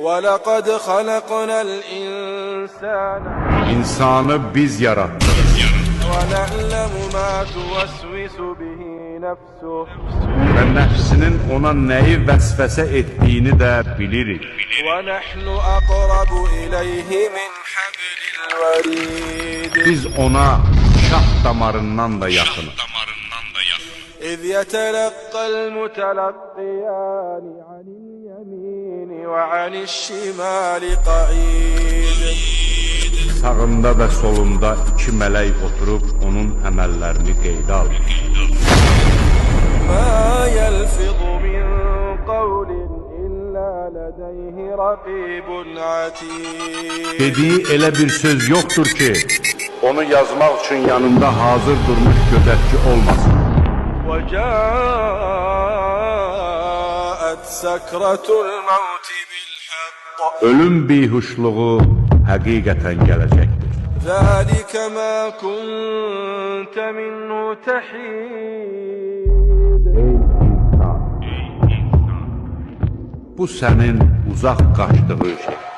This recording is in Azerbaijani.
وَلَقَدْ خَلَقْنَا الْإِنسَانَ İnsanı biz yarattık. وَنَعْلَمُ مَا تُوَسْوِسُ بِهِ نَفْسُهُ Ve nefsinin ona neyi vesvese ettiğini de bilirik. وَنَحْنُ أَقْرَبُ إِلَيْهِ مِنْ حَبْلِ الْوَرِيدِ Biz ona şah damarından da yakınız. إِذْ يَتَلَقَّى الْمُتَلَقِّيَانِ عَنِ الْيَمِينِ وَعَنِ الشِّمَالِ قَعِيدٌ Sağında ve solunda iki melek oturup onun əməllərini qeydə alır. مَا يَلْفِظُ مِنْ قَوْلٍ إِلَّا لَدَيْهِ رَقِيبٌ عَتِيدٌ Dediği elə bir söz yoktur ki, onu yazmaq üçün yanında hazır durmuş gözətçi olmasın. وَجَاءَتْ سَكْرَةُ الْمَوْتِ بِالْحَقِّ Ölüm bihuşluğu həqiqətən gələcəkdir. ذَلِكَ مَا كُنْتَ مِنْهُ تَحِيدٌ Ey insan, bu sənin uzaq qaçdığın şey.